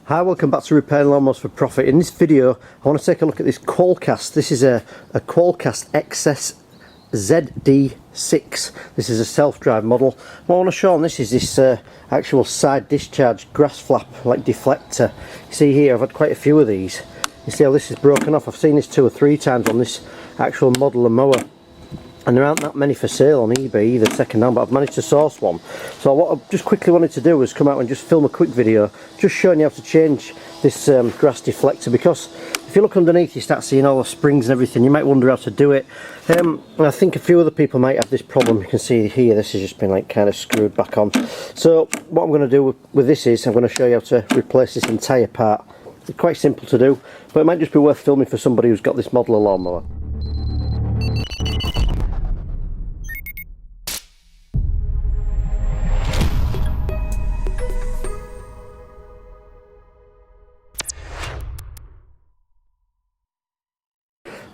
Hi, welcome back to Repairing Lawnmowers for Profit. In this video I want to take a look at this Qualcast. This is a Qualcast XSZ46. This is a self-drive model. What I want to show on this is this actual side discharge grass flap, like deflector. You see here I've had quite a few of these. You see how this is broken off. I've seen this 2 or 3 times on this actual model of mower, and there aren't that many for sale on eBay either second hand, but I've managed to source one. So what I just quickly wanted to do was come out and just film a quick video just showing you how to change this grass deflector, because if you look underneath you start seeing all the springs and everything. You might wonder how to do it. I think a few other people might have this problem. You can see here this has just been like kind of screwed back on. So what I'm going to do with this is I'm going to show you how to replace this entire part. It's quite simple to do, but it might just be worth filming for somebody who's got this model of lawnmower.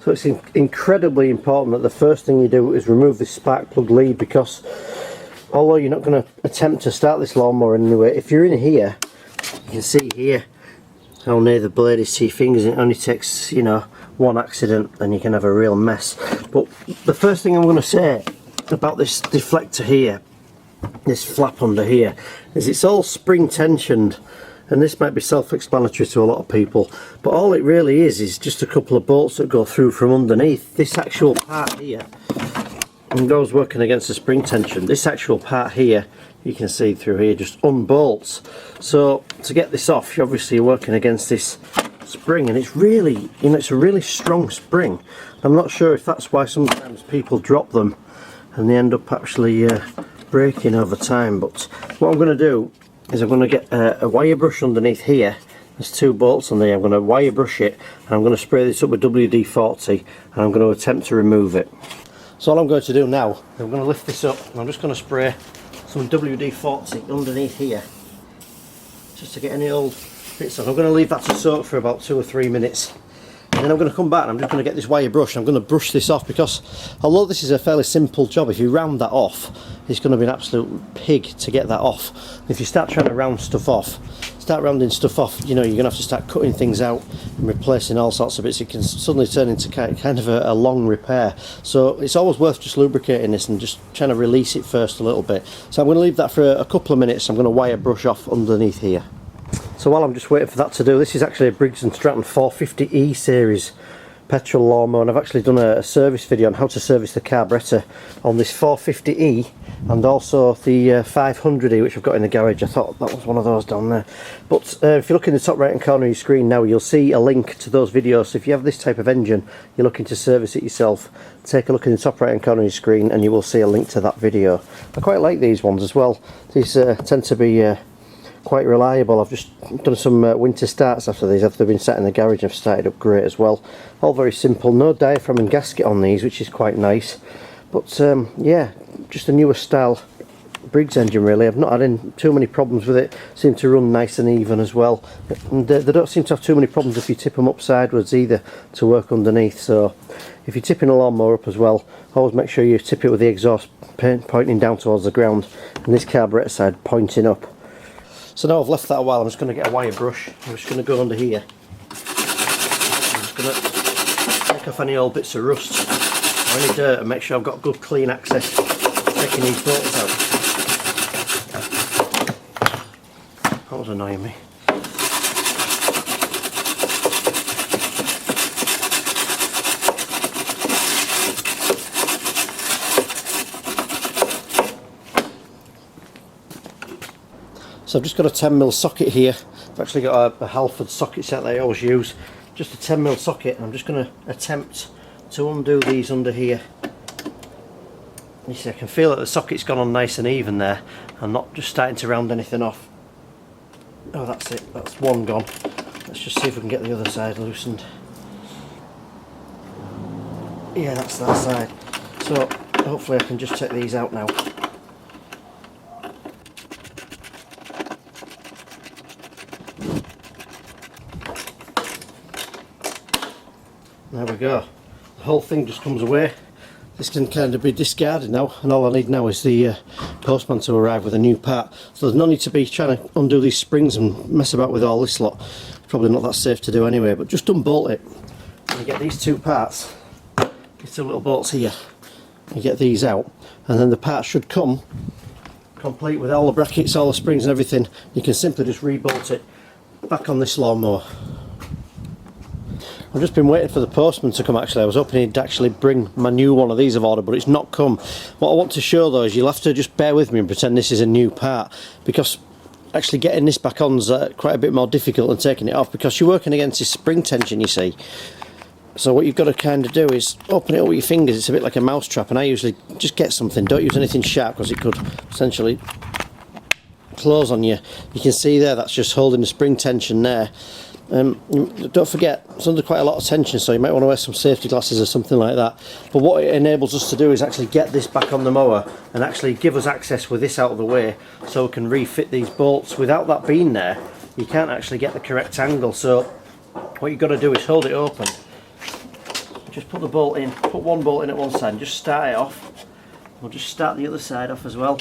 So it's incredibly important that the first thing you do is remove this spark plug lead, because although you're not going to attempt to start this lawnmower anyway, if you're in here, you can see here how near the blade is to your fingers. It only takes, you know, one accident and you can have a real mess. But the first thing I'm going to say about this deflector here, this flap under here, is it's all spring tensioned. And this might be self-explanatory to a lot of people, but all it really is just a couple of bolts that go through from underneath. This actual part here, and goes working against the spring tension, this actual part here, you can see through here, just unbolts. So to get this off, you're obviously working against this spring, and it's really, you know, it's a really strong spring. I'm not sure if that's why sometimes people drop them and they end up actually breaking over time. But what I'm going to do is I'm going to get a wire brush underneath here. There's 2 bolts on there. I'm going to wire brush it, and I'm going to spray this up with WD-40, and I'm going to attempt to remove it. So all I'm going to do now, I'm going to lift this up, and I'm just going to spray some WD-40 underneath here, just to get any old bits on. I'm going to leave that to soak for about 2 or 3 minutes. And then I'm going to come back and I'm just going to get this wire brush. I'm going to brush this off, because although this is a fairly simple job, if you round that off, it's going to be an absolute pig to get that off. If you start trying to rounding stuff off, you know, you're going to have to start cutting things out and replacing all sorts of bits. It can suddenly turn into kind of a long repair. So it's always worth just lubricating this and just trying to release it first a little bit. So I'm going to leave that for a couple of minutes. I'm going to wire brush off underneath here. So while I'm just waiting for that to do, this is actually a Briggs & Stratton 450E series petrol lawnmower, and I've actually done a service video on how to service the carburettor on this 450E and also the 500E, which I've got in the garage. I thought that was one of those down there. But if you look in the top right hand corner of your screen now, you'll see a link to those videos. So if you have this type of engine, you're looking to service it yourself, take a look in the top right hand corner of your screen and you will see a link to that video. I quite like these ones as well. These tend to be quite reliable. I've just done some winter starts after these. After they've been sat in the garage, I've started up great as well. All very simple. No diaphragm and gasket on these, which is quite nice. But yeah, just a newer style Briggs engine really. I've not had too many problems with it. Seem to run nice and even as well. And they don't seem to have too many problems if you tip them up sideways either to work underneath. So if you're tipping a lawnmower up as well, always make sure you tip it with the exhaust pointing down towards the ground and this carburettor side pointing up. So now I've left that a while, I'm just going to get a wire brush. I'm just going to go under here. I'm just going to take off any old bits of rust or any dirt and make sure I've got good clean access taking these bolts out. That was annoying me. So I've just got a 10mm socket here. I've actually got a Halford socket set that I always use. Just a 10mm socket, and I'm just going to attempt to undo these under here. You see, I can feel that the socket's gone on nice and even there. I'm not just starting to round anything off. Oh, that's it. That's one gone. Let's just see if we can get the other side loosened. Yeah, that's that side. So hopefully I can just take these out now. There we go. The whole thing just comes away. This can kind of be discarded now, and all I need now is the postman to arrive with a new part. So there's no need to be trying to undo these springs and mess about with all this lot. It's probably not that safe to do anyway, but just unbolt it. And you get these two parts, these two little bolts here. You get these out, and then the part should come complete with all the brackets, all the springs and everything. You can simply just re-bolt it back on this lawnmower. I've just been waiting for the postman to come actually. I was hoping he'd actually bring my new one of these I've ordered, but it's not come. What I want to show though is you'll have to just bear with me and pretend this is a new part, because actually getting this back on is quite a bit more difficult than taking it off, because you're working against this spring tension, you see. So what you've got to kind of do is open it up with your fingers. It's a bit like a mouse trap, and I usually just get something. Don't use anything sharp because it could essentially close on you. You can see there that's just holding the spring tension there. Don't forget, it's under quite a lot of tension, so you might want to wear some safety glasses or something like that. But what it enables us to do is actually get this back on the mower and actually give us access with this out of the way, so we can refit these bolts. Without that being there, you can't actually get the correct angle. So what you've got to do is hold it open, just put the bolt in, put one bolt in at one side and just start it off. We'll just start the other side off as well.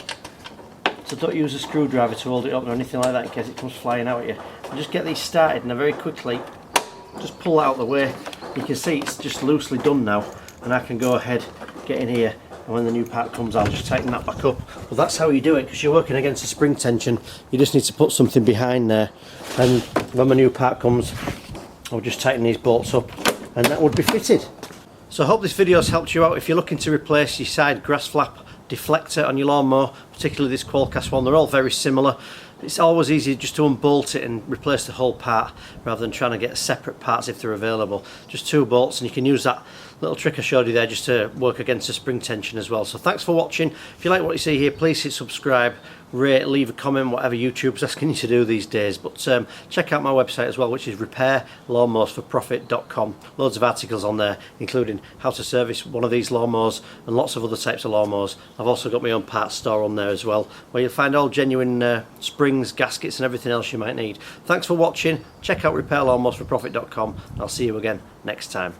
So don't use a screwdriver to hold it up or anything like that in case it comes flying out at you. And just get these started, and very quickly just pull that out of the way. You can see it's just loosely done now, and I can go ahead, get in here, and when the new part comes I'll just tighten that back up. Well, that's how you do it, because you're working against a spring tension. You just need to put something behind there, and when my new part comes I'll just tighten these bolts up and that would be fitted. So I hope this video has helped you out. If you're looking to replace your side grass flap deflector on your lawnmower, particularly this Qualcast one, they're all very similar. It's always easy just to unbolt it and replace the whole part rather than trying to get separate parts if they're available. Just two bolts, and you can use that little trick I showed you there just to work against the spring tension as well. So thanks for watching. If you like what you see here, please hit subscribe, rate, leave a comment, whatever YouTube's asking you to do these days. But check out my website as well, which is repairlawnmowersforprofit.com. Loads of articles on there, including how to service one of these lawnmowers and lots of other types of lawnmowers. I've also got my own parts store on there as well, where you'll find all genuine springs, gaskets and everything else you might need. Thanks for watching. Check out repairlawnmowersforprofit.com. I'll see you again next time.